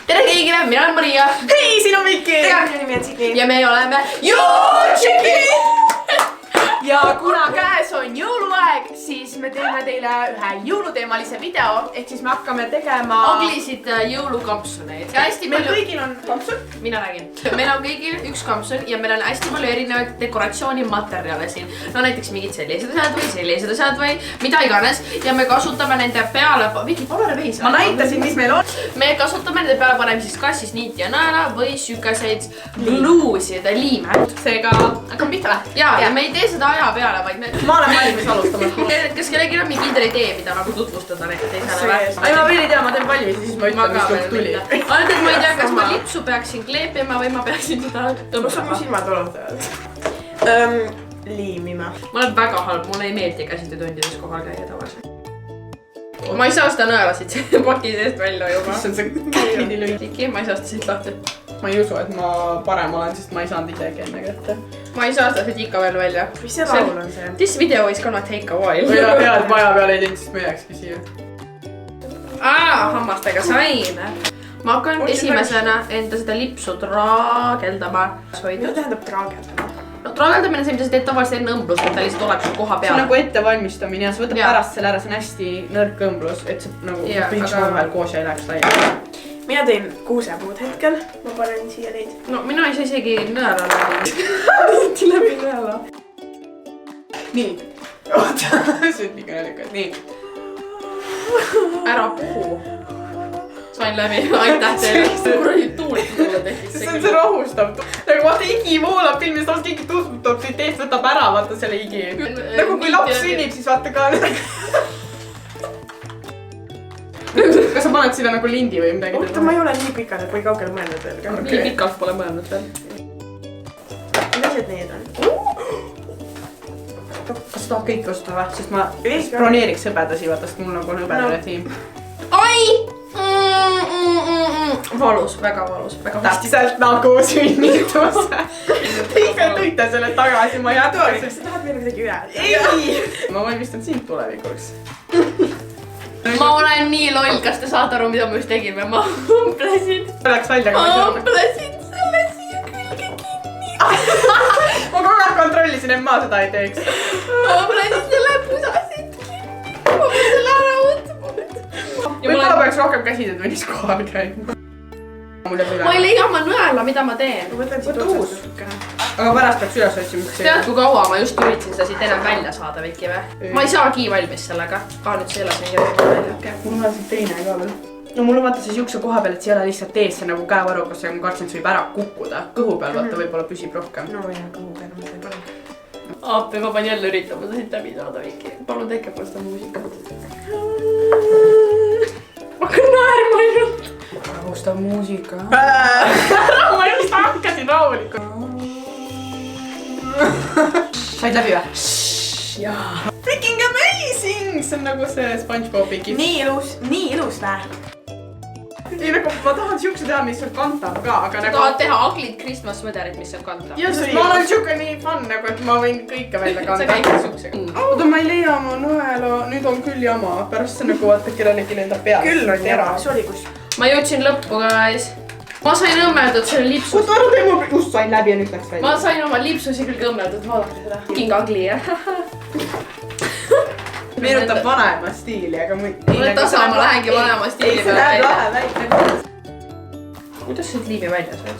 tere kõigile, mina olen Maria. Hei, siin on Viki. Tere, minu nimi on Signi. Ja me oleme Jõudsigi! Ja kuna käes on jõuluaeg, siis me teeme teile ühe jõuluteemalise video. Ehk siis me hakkame tegema Aglisid jõulukampsuneid. Meil kõigil on kampsun. Mina räägin. Meil on kõigil üks kampsun ja meil on hästi palju erinevaid dekoratsioonimaterjale siin. No näiteks mingid sellised asjad või mida iganes. Ja me kasutame nende peale... Viki, palun veis. Ma näitasin, mis meil on. Me kasutame nende peale paneme siis kas siis niiti ja naela või sükaseid gluusid, liime. Seega hakkame pihta või? Ja me ei tee seda aja peale, vaid me... Ma olen valmis alustama. Kas kellelgi on mingi kindel idee, mida nagu tutvustada näiteks teisele või? Ai, ma veel ei tea, ma teen valmis ja siis ma ütlen, mis lugu tuli. Ainult, et ma ei tea, kas ma lipsu peaksin kleepima või ma peaksin seda Kus on mu silmad olutavad? Liimima. Ma olen väga halb, mulle ei meeldi käsitöötundides kohal käia tavaliselt. Ma ei saa seda nõela siit paki seest välja juba. Mis on see käidi lühi? Tiki, ma ei saa seda siit lahti. Ma ei usu, et ma parem olen, sest ma ei saanud isegi enne kätte. Ma ei saa seda siit ikka veel välja. Mis see laul on see? This video is gonna take a while. Või jah, et maja peal ei teinud, sest me jääkski siia. Hammastega sain. Ma hakkan esimesena enda seda lipsu traageldama. Mida tähendab traageldama? No traageldamine on see, mida sa teed tavaliselt enne õmblust, et ta lihtsalt oleks koha See on peal. nagu ettevalmistamine ja sa võtad pärast selle ära, see on hästi nõrk õmblus, et see nagu kõik vahel koos ei läheks laia. Mina teen kuusepuud hetkel, ma panen siia neid. No mina ei saa isegi nõela läbi. Läbi nõela. Nii. Oota, see on liiga naljakas. Nii. Ära puhu. Sain läbi, aitäh teile. Kuradi tuulit mulle tekkis. See on see rahustab. Nagu vaata igi voolab filmis, samas keegi tutvutub siit eest, võtab ära vaata selle igi. Nagu kui laps sünnib, siis vaata ka. Kas sa paned sinna nagu lindi või midagi? Oota, ma ei ole nii pikad, et ma ei kaugele mõelnud veel. Nii pikalt pole mõelnud veel. Mis need on? Kas sa tahad kõik kasutada või? Sest ma broneeriks hõbedasi, vaata, sest mul nagu on hõbedale tiim. Ai! Valus, väga valus. Täpselt nagu sünnitus. Te ikka tõite selle tagasi, ma jätaks. Sa tahad meile midagi üle? Ei! Ma valmistan sind tulevikuks. Ma olen nii loll, kas te saate aru, mida ma just tegin või? Ma õmblesin. Läks välja, aga ma ei saa. Õmblesin selle siia külge kinni. Ma kogu aeg kontrollisin, et ma seda ei teeks. Ma õmblesin selle pusasid kinni. Ma pean selle ära võtma. Võib-olla peaks rohkem käsitöötunnis kohal käima. Ma ei leia oma nõela, mida ma teen. Võta uus. Aga pärast peaks üles otsima. Tead, kui kaua ma just üritasin seda siit enam välja saada, Viki või? Ma ei saagi valmis sellega. Nüüd see elasin välja. Mul on siin teine ka veel. No mul on vaata see siukse koha peal, et see ei ole lihtsalt ees, see nagu käevarukas, aga ma kartsin, et see võib ära kukkuda. Kõhu peal vaata võib-olla püsib rohkem. No jah, kõhu peal ma ei pane. Aapi, ma pean jälle üritama siit läbi saada, Viki. Palun tehke pool seda muusikat. Ma hakkan naerma ainult. Rahustav muusika. Ma just hakkasin rahulikult. Said läbi või? Jaa. Freaking amazing! See on nagu see SpongeBobi kip. Nii ilus näe. Ei nagu, ma tahan siukse teha, mis on kantav ka, aga nagu... Sa tahad teha Ugly Christmas sweaterit, mis on kantav. Ja, sest ma olen siuke nii fun, nagu et ma võin kõike välja kanda. Sa käid siuksega. Oota, ma ei leia oma nõela, nüüd on küll jama. Pärast see nagu vaata kellelegi lendab peale. Küll on jama. See oli kus? Ma jõudsin lõppu ka ees. Ma sain õmmeldud selle lipsu. Oota, ära teema, just sain läbi ja nüüd läks välja. Ma sain oma lipsusi küll õmmeldud, vaadake seda. King Ugly, jah. Meenutab vanaema stiili, aga mulle tasa, ma lähengi vanaema stiili peale välja. Ei, see läheb lahe välja. Kuidas see liimi välja saad?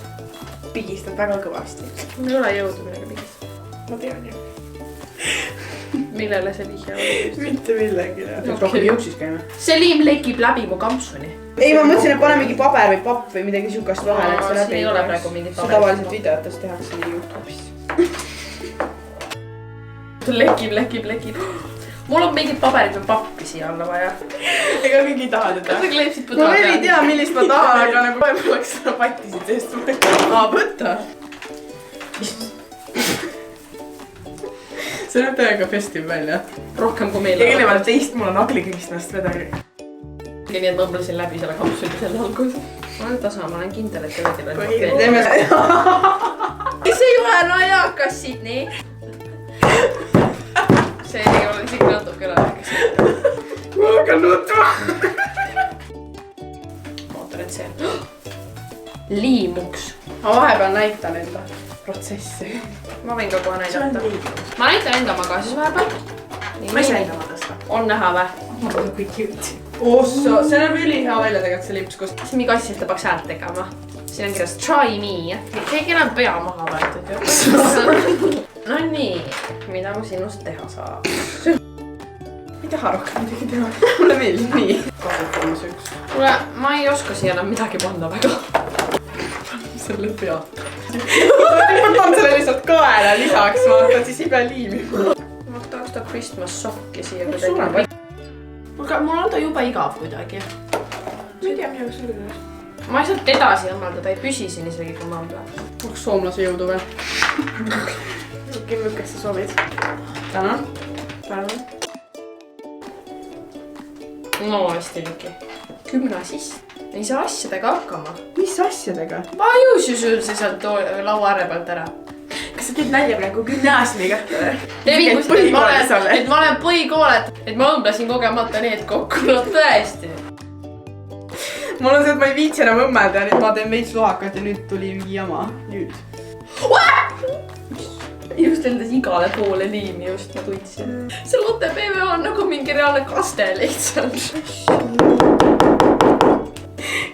Pigistad väga kõvasti. Mul ei ole jõudu millega pigistada. Ma tean ju. Millele see vihja oli? Mitte millegile. Rohkem jõuksis käime. See liim lekib läbi mu kampsuni. Ei, ma mõtlesin, et pane mingi paber või papp või midagi siukast vahele, et see läbi ei ole praegu mingit paber. See tavaliselt videotes tehakse nii YouTube'is. Lekib. Mul on mingid paberid või pappi siia alla vaja. Ega mingi ei taha teda. Kas sa kleepsid ma veel ei tea, millist ma tahan, aga nagu võib oleks seda patisid eest võtta. Võtta! See näeb täiega festiv välja. Rohkem kui meil. Erinevalt teist mul on Ugly Christmas vedari. Nii et ma õmblesin läbi selle kampsuni selle algus. Ma olen tasa, ma olen kindel, et te võite veel pakkeed. Teeme seda. See ei ole najakas siit, nii. See ei ole isegi natuke najakas. Ma hakkan nutma. Ma ootan, et see. liimuks. Ma vahepeal näitan enda protsessi. Ma võin ka kohe näidata. Ma näitan enda maga siis vahepeal. Ma ei saa enda ma tõsta. On näha või? Ma olen kui cute. Osso, see näeb ülihea välja tegelikult see lips, kus... Siis mingi asja, et ta peaks häält tegema. Siin on kirjas try me. Keegi enam pea maha võetud ju. No nii, mida ma sinust teha saab? Ei taha rohkem midagi teha. Mulle meeldib nii. Kasutamas üks. Kuule, ma ei oska siia enam midagi panna väga. Selle pealt. Ma panen selle lihtsalt kaela lisaks, vaata, siis ei pea liimima. Ma tahaks ta Christmas sokki siia kuidagi. Mul on ta juba igav kuidagi. Ma ei tea, midagi sul üles. Ma ei saa edasi õmmelda, ta ei püsi siin isegi kui ma õmble. Oleks soomlase jõudu veel. Milles sa soovid? Tänan. Tänan. No hästi lüki. Gümnasist. Ei saa asjadega hakkama. Mis asjadega? Ma jõus ju sul see sealt laua ääre pealt ära. Kas sa teed nalja praegu gümnaasiumiga? Et ma olen põhikoolet, et ma õmblesin kogemata need kokku, no tõesti. Mul on see, et ma ei viitsi enam õmmelda ja nüüd ma teen veits lohakat ja nüüd tuli mingi jama. Nüüd. Just endas igale poole liimi just ma tundsin. See Lotte PVA on nagu mingi reaalne kaste lihtsalt.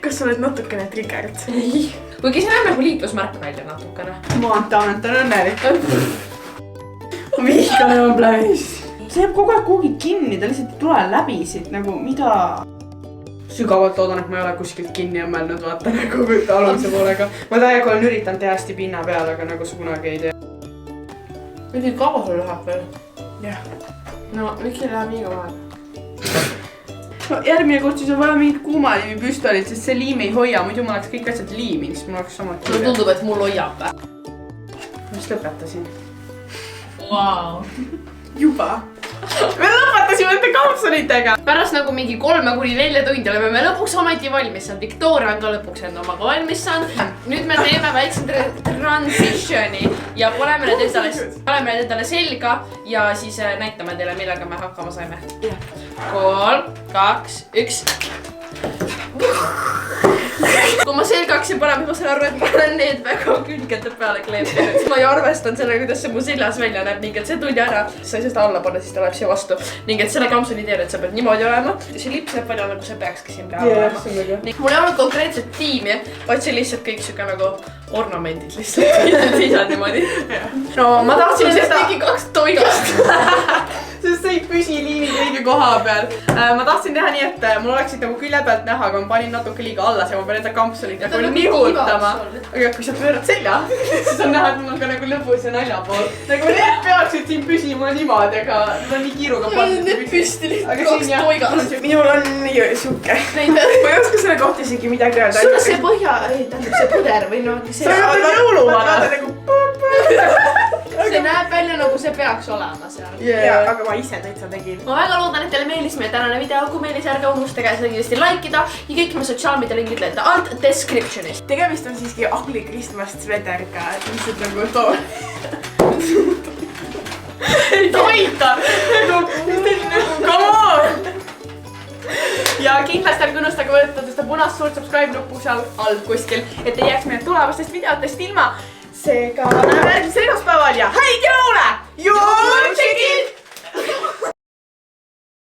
Kas sa oled natukene triggered? Ei. Kuigi see näeb nagu liiklusmärk välja natukene. Maantaanent on õnnelik. Vihkane on pläis. See jääb kogu aeg kuhugi kinni, ta lihtsalt ei tule läbi siit nagu mida... Sügavalt loodan, et ma ei ole kuskilt kinni õmmelnud, vaata nagu aluse poolega. Ma täiega olen üritanud teha hästi pinna peal, aga nagu sa kunagi ei tee. Mingi kaua sul läheb veel? Jah. No, miks ei läheb nii kaua? No, järgmine kord siis on vaja mingit kuumaliimi püstolit, sest see liim ei hoia. Muidu ma oleks kõik asjad liiminud, siis mul oleks sama kiire. Mulle tundub, et mul hoiab. Ma just lõpetasin. Wow. Juba. Me lõpetasime enda kampsunitega. Pärast nagu mingi 3–4 tundi oleme me lõpuks ometi valmis saanud. Victoria on ka lõpuks enda omaga valmis saanud. Nüüd me teeme väikse transitioni ja paneme need endale selga ja siis näitame teile, millega me hakkama saime. 3, 2, 1. Kui ma selga hakkasin panema, ma sain aru, et ma olen need väga külgete peale kleepinud. Ma ei arvestan selle, kuidas see mu seljas välja näeb ning et see tuli ära. Sa ei saa seda alla panna, siis ta läheb siia vastu. Ning et selle kampsuni teed, et sa pead niimoodi olema. See lips näeb palju nagu see peakski siin peal olema. Mul ei olnud konkreetset tiimi, vaid see lihtsalt kõik siuke nagu ornamendid lihtsalt. Seisad niimoodi. No ma tahtsin seda... mingi 2 toigast. Sest see ei püsi liimid õige koha peal. Ma tahtsin teha nii, et mul oleksid nagu külje pealt näha, aga ma panin natuke liiga alla, see ma pean enda kampsunit nagu nihutama. Aga kui sa pöörad selja, siis on näha, et mul on ka nagu lõbus ja naljapool. Nagu need peaksid siin püsima niimoodi, aga ma nii kiiruga pandud. Need püsti lihtsalt 2 toigast. Minul on nii suke. Ma ei oska selle kohta isegi midagi öelda. Sul see põhja, ei tähendab see puder või no see... Sa ei ole jõuluvana. See näeb välja nagu see peaks olema seal. Jaa, aga ma ise täitsa tegin. Ma väga loodan, et teile meeldis meie tänane video. Kui meeldis, ärge unustage seda kindlasti likeida ja kõik me sotsiaalmeedia lingid leida alt descriptionis. Tegemist on siiski Ugly Christmas sweater'ga, et lihtsalt nagu too. Ei toita! Come on! Ja kindlasti ärge unustage võtta seda punast suurt subscribe nuppu seal all kuskil, et ei jääks meie tulevastest videotest ilma. Seega näeme järgmisel esmaspäeval ja häid jõule! Jõulutšikid!